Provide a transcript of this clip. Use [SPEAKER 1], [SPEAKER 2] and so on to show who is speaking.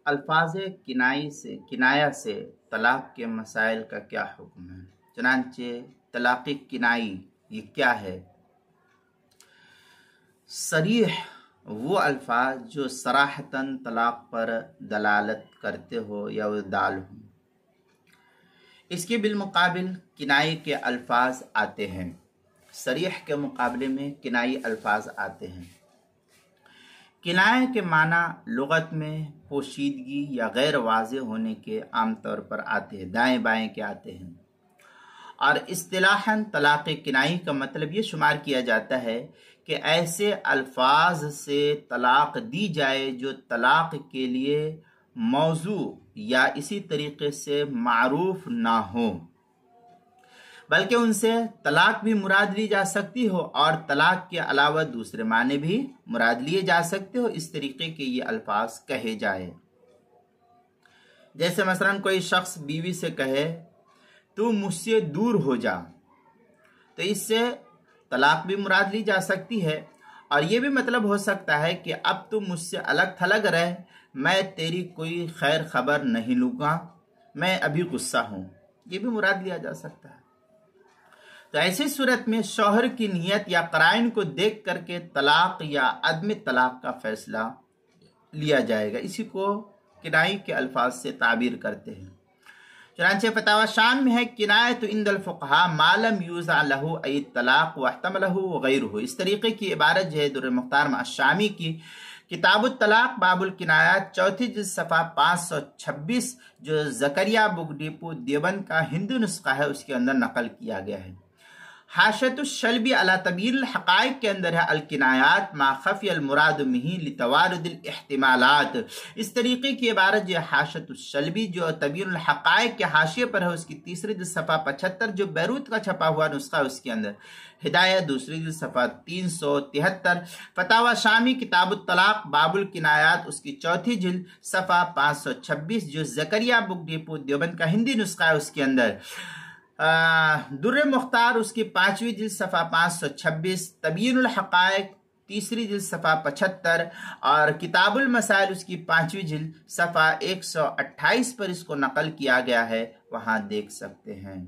[SPEAKER 1] الفاظ کنایہ سے طلاق کے مسائل کا کیا حکم ہے؟ چنانچہ طلاق کنائی یہ کیا ہے؟ صریح وہ الفاظ جو صراحتاً طلاق پر دلالت کرتے ہو یا ودال ہوں، اس کے بالمقابل کنائی کے الفاظ آتے ہیں۔ صریح کے مقابلے میں کنائی الفاظ آتے ہیں۔ کنایہ کے معنی لغت میں پوشیدگی یا غیر واضح ہونے کے عام طور پر آتے ہیں، دائیں بائیں کے آتے ہیں، اور اصطلاحاً طلاق کنائی کا مطلب یہ شمار کیا جاتا ہے کہ ایسے الفاظ سے طلاق دی جائے جو طلاق کے لیے موضوع یا اسی طریقے سے معروف نہ ہو، بلکہ ان سے طلاق بھی مراد لی جا سکتی ہو اور طلاق کے علاوہ دوسرے معنی بھی مراد لیے جا سکتے ہو، اس طریقے کے یہ الفاظ کہے جائے۔ جیسے مثلا کوئی شخص بیوی سے کہے تو مجھ سے دور ہو جا، تو اس سے طلاق بھی مراد لی جا سکتی ہے، اور یہ بھی مطلب ہو سکتا ہے کہ اب تو مجھ سے الگ تھلگ رہ، میں تیری کوئی خیر خبر نہیں لوں گا، میں ابھی غصہ ہوں، یہ بھی مراد لیا جا سکتا ہے۔ تو ایسی صورت میں شوہر کی نیت یا قرائن کو دیکھ کر کے طلاق یا عدم طلاق کا فیصلہ لیا جائے گا، اسی کو کنائی کے الفاظ سے تعبیر کرتے ہیں۔ چنانچہ فتاوی شان میں ہے کنایۃ عند الفقہاء ما لم یوزع لہ ای الطلاق واحتملہ وغیرہ۔ اس طریقے کی عبارت جو ہے در مختار الشامی کی کتاب الطلاق باب الکنایات چوتھی جلد صفحہ 526 جو زکریا بک ڈیپو دیوبند کا ہندی نسخہ ہے اس کے اندر نقل کیا گیا ہے۔ حاشیۃ الشلبی علی تبیین الحقائق کے اندر ہے الکنایات ما خفی المراد منہ لتوارد الاحتمالات۔ اس طریقے کی عبارت جو حاشیۃ الشلبی جو تبیین الحقائق کے حاشیے پر ہے اس کی تیسری جلد صفحہ 75 جو بیروت کا چھپا ہوا نسخہ اس کے اندر، ہدایہ دوسری جلد صفحہ 373، فتاوی شامی کتاب الطلاق باب الکنایات اس کی چوتھی جلد صفحہ 526 جو زکریا بک ڈیپو دیوبند کا ہندی نسخہ ہے اس کے اندر، در مختار اس کی 5ویں جلد صفحہ 526، تبیین الحقائق تیسری جلد صفحہ 75 اور کتاب المسائل اس کی 5ویں جلد صفحہ 128 پر اس کو نقل کیا گیا ہے، وہاں دیکھ سکتے ہیں۔